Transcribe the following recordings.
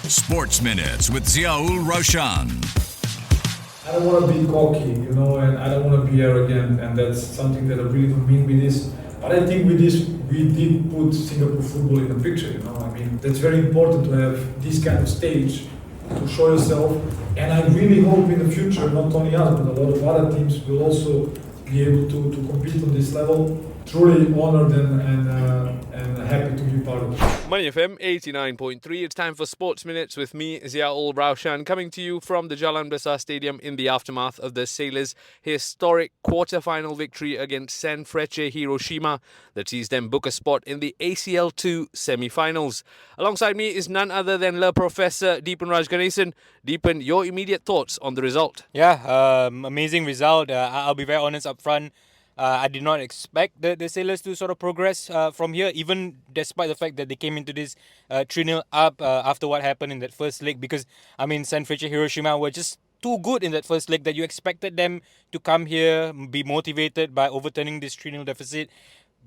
Sports Minutes with Raushan. I don't want to be cocky, and I don't want to be arrogant, and that's something that I really don't mean with this. But I think with this, we did put Singapore football in the picture, I mean, that's very important to have this kind of stage to show yourself. And I really hope in the future, not only us, but a lot of other teams will also be able to compete on this level. Truly honored and happy to be part of it. Money FM 89.3. It's time for Sports Minutes with me, Raushan, coming to you from the Jalan Besar Stadium in the aftermath of the Sailors' historic quarter-final victory against Sanfrecce Hiroshima that sees them book a spot in the ACL Two semi-finals. Alongside me is none other than Le Professor Deepanraj Ganesan. Deepan, your immediate thoughts on the result? Yeah, amazing result. I'll be very honest up front. I did not expect the Sailors to sort of progress from here, even despite the fact that they came into this 3-0 up after what happened in that first leg. Because, I mean, Sanfrecce Hiroshima were just too good in that first leg that you expected them to come here, be motivated by overturning this 3-0 deficit.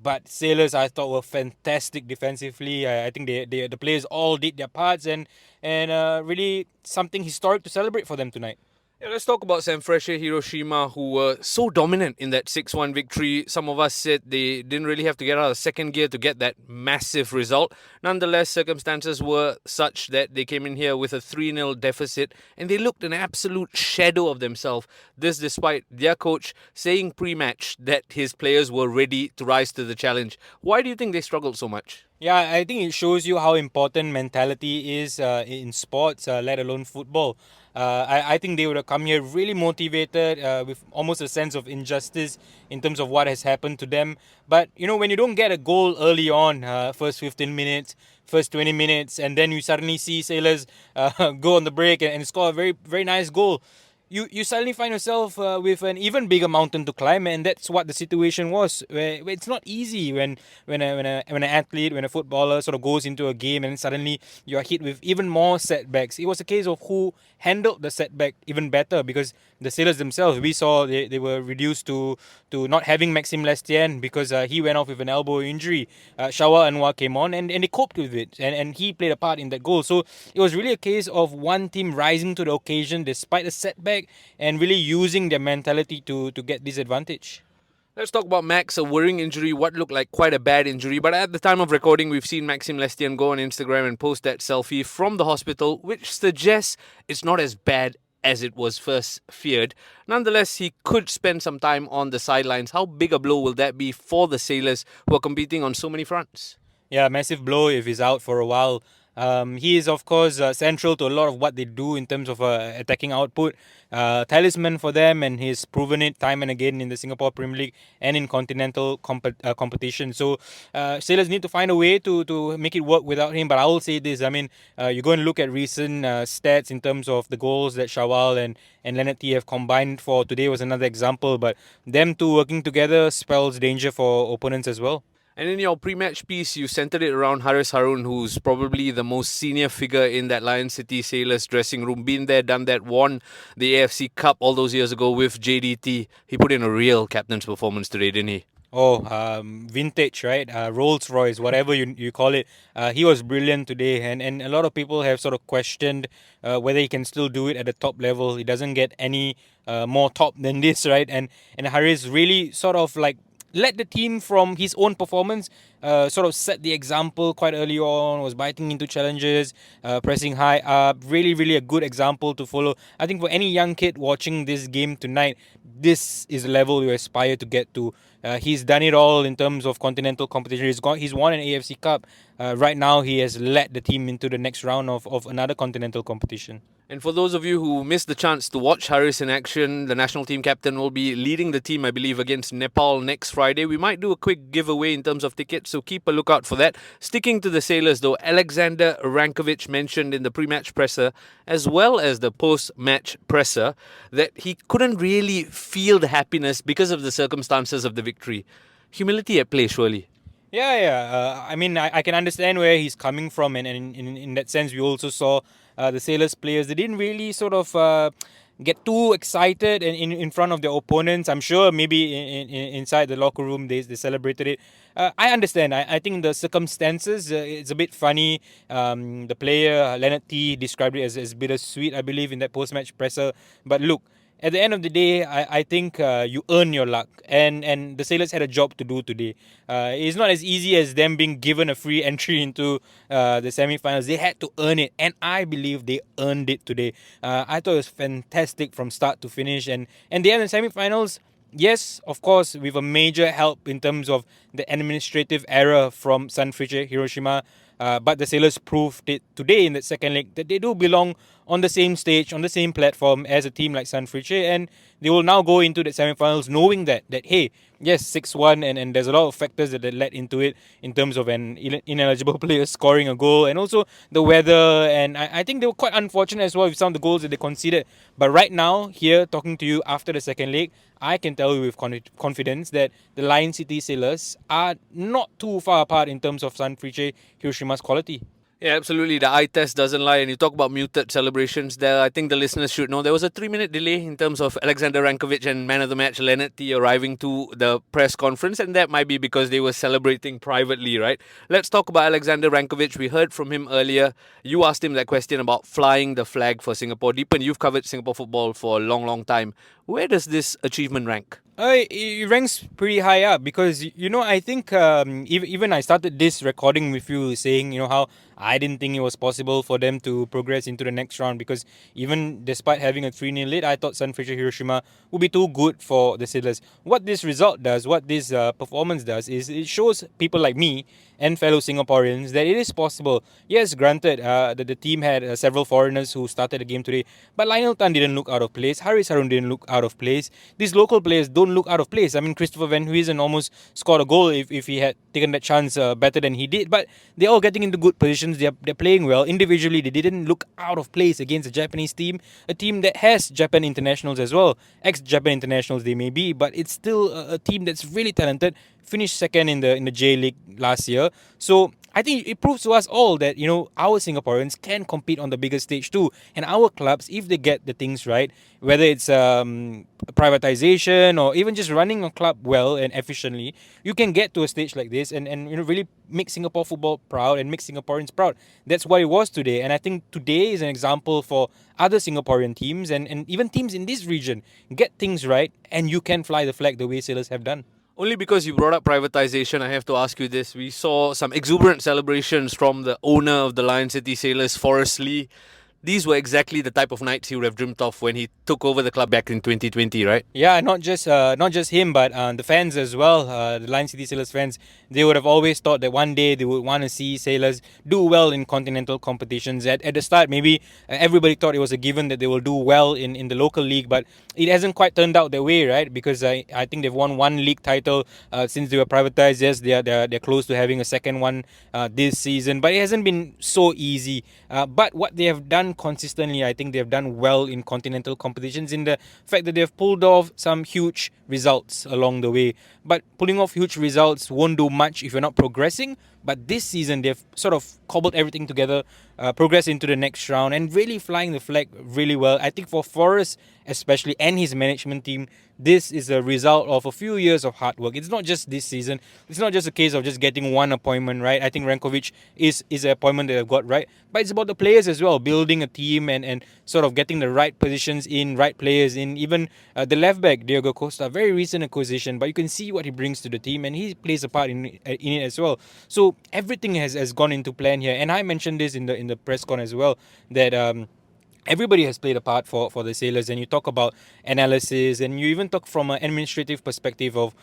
But Sailors, I thought, were fantastic defensively. I think the players all did their parts and really something historic to celebrate for them tonight. Yeah, let's talk about Sanfrecce Hiroshima, who were so dominant in that 6-1 victory. Some of us said they didn't really have to get out of second gear to get that massive result. Nonetheless, circumstances were such that they came in here with a 3-0 deficit and they looked an absolute shadow of themselves. This despite their coach saying pre-match that his players were ready to rise to the challenge. Why do you think they struggled so much? Yeah, I think it shows you how important mentality is in sports, let alone football. I think they would have come here really motivated with almost a sense of injustice in terms of what has happened to them. But, when you don't get a goal early on, first 15 minutes, first 20 minutes, and then you suddenly see Sailors go on the break and score a very, very nice goal. You suddenly find yourself with an even bigger mountain to climb, and that's what the situation was. Where it's not easy when an athlete, when a footballer sort of goes into a game and suddenly you are hit with even more setbacks. It was a case of who handled the setback even better, because the Sailors themselves, we saw they were reduced to not having Maxime Lestienne because he went off with an elbow injury. Shawar Anwar came on and they coped with it, and he played a part in that goal. So it was really a case of one team rising to the occasion despite a setback and really using their mentality to get this advantage. Let's talk about Max, a worrying injury, what looked like quite a bad injury. But at the time of recording, we've seen Maxime Lestienne go on Instagram and post that selfie from the hospital, which suggests it's not as bad as it was first feared. Nonetheless, he could spend some time on the sidelines. How big a blow will that be for the Sailors, who are competing on so many fronts? Yeah, massive blow if he's out for a while. He is, of course, central to a lot of what they do in terms of attacking output. Talisman for them, and he's proven it time and again in the Singapore Premier League and in continental competition. So Sailors need to find a way to make it work without him. But I will say this, I mean, you go and look at recent stats in terms of the goals that Shawal and Leonard T have combined for. Today was another example, but them two working together spells danger for opponents as well. And in your pre-match piece, you centered it around Haris Harun, who's probably the most senior figure in that Lion City Sailors dressing room. Been there, done that, won the AFC Cup all those years ago with JDT. He put in a real captain's performance today, didn't he? Vintage, right? Rolls Royce, whatever you call it. He was brilliant today, and a lot of people have sort of questioned whether he can still do it at the top level. He doesn't get any more top than this, right? And Haris really sort of like led the team from his own performance, sort of set the example quite early on, was biting into challenges, pressing high up. Really, really a good example to follow. I think for any young kid watching this game tonight, this is the level you aspire to get to. He's done it all in terms of continental competition. He's won an AFC Cup. Right now, he has led the team into the next round of another continental competition. And for those of you who missed the chance to watch Haris in action, the national team captain will be leading the team, I believe, against Nepal next Friday. We might do a quick giveaway in terms of tickets, so keep a lookout for that. Sticking to the Sailors, though, Alexander Rankovic mentioned in the pre-match presser, as well as the post-match presser, that he couldn't really feel the happiness because of the circumstances of the victory. Humility at play, surely. Yeah. I mean, I can understand where he's coming from, and in that sense, we also saw the Sailors players. They didn't really sort of get too excited and in front of their opponents. I'm sure maybe inside the locker room they celebrated it. I understand. I think the circumstances, it's a bit funny. The player, Leonard T, described it as bittersweet, I believe, in that post-match presser. But look, at the end of the day, I think you earn your luck, and the Sailors had a job to do today. It's not as easy as them being given a free entry into the semi-finals. They had to earn it, and I believe they earned it today. I thought it was fantastic from start to finish, and they had the semi-finals. Yes, of course, with a major help in terms of the administrative error from Sanfrecce Hiroshima. But the Sailors proved it today in the second leg that they do belong on the same stage, on the same platform as a team like Sanfrecce, and they will now go into the semi-finals knowing that hey, yes, 6-1, and there's a lot of factors that led into it in terms of an ineligible player scoring a goal, and also the weather, and I think they were quite unfortunate as well with some of the goals that they conceded. But right now, here, talking to you after the second leg, I can tell you with confidence that the Lion City Sailors are not too far apart in terms of Sanfrecce Hiroshima's quality. Yeah, absolutely. The eye test doesn't lie. And you talk about muted celebrations there. I think the listeners should know there was a 3-minute delay in terms of Alexander Rankovic and man of the match Leonard T arriving to the press conference. And that might be because they were celebrating privately, right? Let's talk about Alexander Rankovic. We heard from him earlier. You asked him that question about flying the flag for Singapore. Deepan, you've covered Singapore football for a long, long time. Where does this achievement rank? It ranks pretty high up because, I think even I started this recording with you saying, how I didn't think it was possible for them to progress into the next round because even despite having a 3-0 lead, I thought Sanfrecce Hiroshima would be too good for the Sailors. What this result does, what this performance does, is it shows people like me and fellow Singaporeans that it is possible. Yes, granted, that the team had several foreigners who started the game today, but Lionel Tan didn't look out of place. Haris Harun didn't look out of place. These local players don't look out of place. I mean, Christopher Van Huysen almost scored a goal if he had taken that chance better than he did, but they're all getting into good positions. They're playing well. Individually, they didn't look out of place against a Japanese team, a team that has Japan internationals as well. Ex-Japan internationals they may be, but it's still a team that's really talented. Finished second in the J League last year. So I think it proves to us all that, our Singaporeans can compete on the bigger stage too. And our clubs, if they get the things right, whether it's privatization or even just running a club well and efficiently, you can get to a stage like this and really make Singapore football proud and make Singaporeans proud. That's what it was today. And I think today is an example for other Singaporean teams and even teams in this region. Get things right and you can fly the flag the way Sailors have done. Only because you brought up privatization, I have to ask you this. We saw some exuberant celebrations from the owner of the Lion City Sailors, Forrest Lee. These were exactly the type of nights he would have dreamt of when he took over the club back in 2020, right? Yeah, not just him, but the fans as well. The Lion City Sailors fans, they would have always thought that one day they would want to see Sailors do well in continental competitions. At the start, maybe everybody thought it was a given that they will do well in the local league, but it hasn't quite turned out that way, right? Because I think they've won one league title since they were privatized. Yes, they're close to having a second one this season, but it hasn't been so easy. But what they have done consistently, I think they have done well in continental competitions in the fact that they have pulled off some huge results along the way. But pulling off huge results won't do much if you're not progressing. But this season, they've sort of cobbled everything together, progressed into the next round, and really flying the flag really well. I think for Forrest especially and his management team, this is a result of a few years of hard work. It's not just this season. It's not just a case of just getting one appointment, right? I think Rankovic is an appointment that they've got right. But it's about the players as well, building a team and sort of getting the right positions in, right players in. Even the left back, Diego Costa, very recent acquisition, but you can see what he brings to the team and he plays a part in it as well. So everything has gone into plan here. And I mentioned this in the press con as well, that everybody has played a part for the Sailors, and you talk about analysis, and you even talk from an administrative perspective of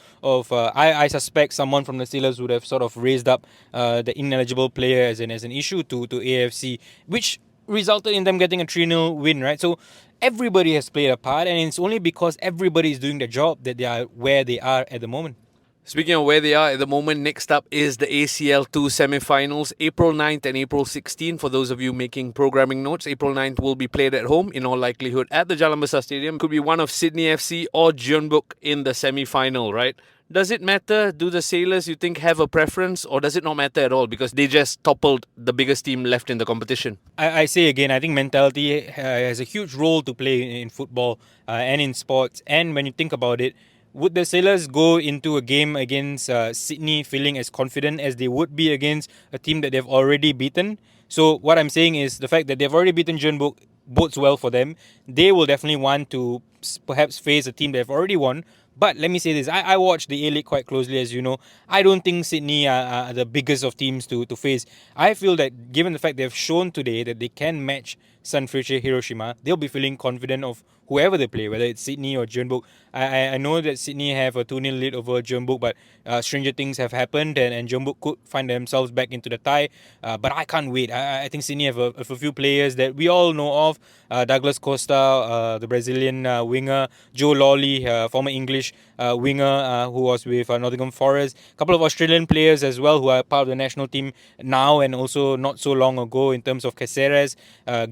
I suspect someone from the Sailors would have sort of raised up the ineligible player as an issue to AFC, which resulted in them getting a 3-0 win, right? So everybody has played a part, and it's only because everybody is doing their job that they are where they are at the moment. Speaking of where they are at the moment, next up is the ACL Two semi-finals, April 9th and April 16th. For those of you making programming notes, April 9th will be played at home, in all likelihood, at the Jalan Besar Stadium. Could be one of Sydney FC or Jeonbuk in the semi-final, right? Does it matter? Do the Sailors, you think, have a preference, or does it not matter at all because they just toppled the biggest team left in the competition? I say again, I think mentality has a huge role to play in football and in sports. And when you think about it, would the Sailors go into a game against Sydney feeling as confident as they would be against a team that they've already beaten? So what I'm saying is the fact that they've already beaten Jeonbuk bodes well for them. They will definitely want to perhaps face a team they've already won. But let me say this, I watch the A-League quite closely, as you know. I don't think Sydney are the biggest of teams to face. I feel that given the fact they've shown today that they can match Sanfrecce Hiroshima, they'll be feeling confident of whoever they play, whether it's Sydney or Jeonbuk. I know that Sydney have a 2-0 lead over Jeonbuk, but stranger things have happened and Jeonbuk could find themselves back into the tie. But I can't wait. I think Sydney have a few players that we all know of. Douglas Costa, the Brazilian winger, Joe Lawley, former English winger who was with Nottingham Forest. A couple of Australian players as well who are part of the national team now and also not so long ago in terms of Caceres,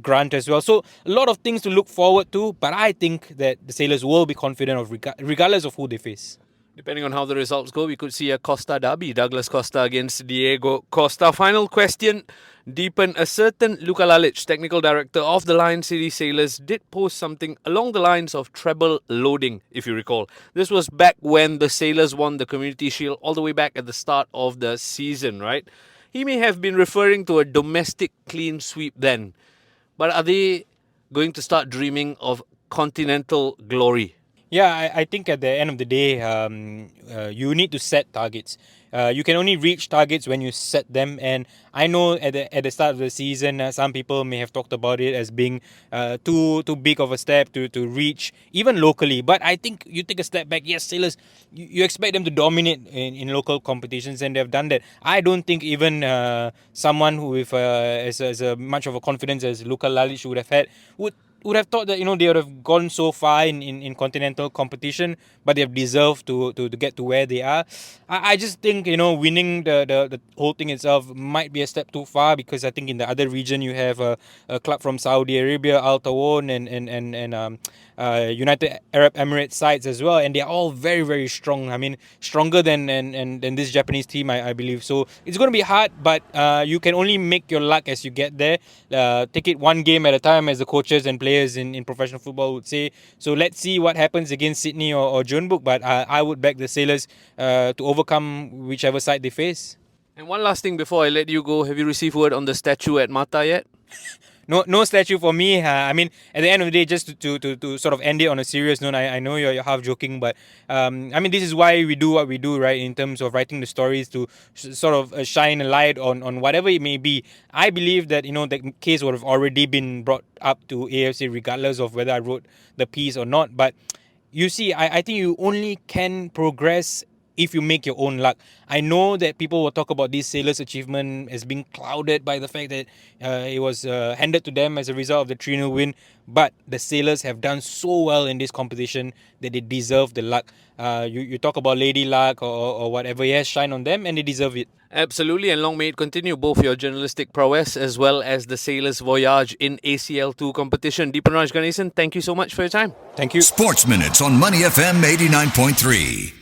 Grant as well. So a lot of things to look forward to, but I think that the Sailors will be confident of regardless of who they face. Depending on how the results go, we could see a Costa derby. Douglas Costa against Diego Costa. Final question. Deepan, a certain Luka Lalic, technical director of the Lion City Sailors, did post something along the lines of treble loading, if you recall. This was back when the Sailors won the Community Shield, all the way back at the start of the season, right? He may have been referring to a domestic clean sweep then. But are they going to start dreaming of continental glory? Yeah, I think at the end of the day, you need to set targets. You can only reach targets when you set them. And I know at the start of the season, some people may have talked about it as being too big of a step to reach, even locally. But I think you take a step back. Yes, Sailors, you expect them to dominate in local competitions, and they've done that. I don't think even someone who with as much of a confidence as Luka Lalic would have had would have thought that they would have gone so far in continental competition, but they've deserved to get to where they are. I just think winning the whole thing itself might be a step too far, because I think in the other region you have a club from Saudi Arabia, Al Tawon, and United Arab Emirates sides as well, and they're all very, very strong. I mean, stronger than this Japanese team, I believe. So it's going to be hard, but you can only make your luck as you get there. Take it one game at a time, as the coaches and players in professional football would say. So let's see what happens against Sydney or Jeonbuk, but I would back the Sailors to overcome whichever side they face. And one last thing before I let you go, have you received word on the statue at Mata yet? No statue for me. I mean, at the end of the day, just to sort of end it on a serious note, I know you're half joking, but I mean, this is why we do what we do, right? In terms of writing the stories to sort of shine a light on whatever it may be. I believe that the case would have already been brought up to AFC regardless of whether I wrote the piece or not. But you see, I think you only can progress if you make your own luck. I know that people will talk about this Sailors' achievement as being clouded by the fact that it was handed to them as a result of the 3-0 win, but the Sailors have done so well in this competition that they deserve the luck. You talk about Lady Luck or whatever, yes, shine on them, and they deserve it. Absolutely, and long may it continue, both your journalistic prowess as well as the Sailors' voyage in ACL Two competition. Deepanraj Ganesan, thank you so much for your time. Thank you. Sports Minutes on Money FM 89.3.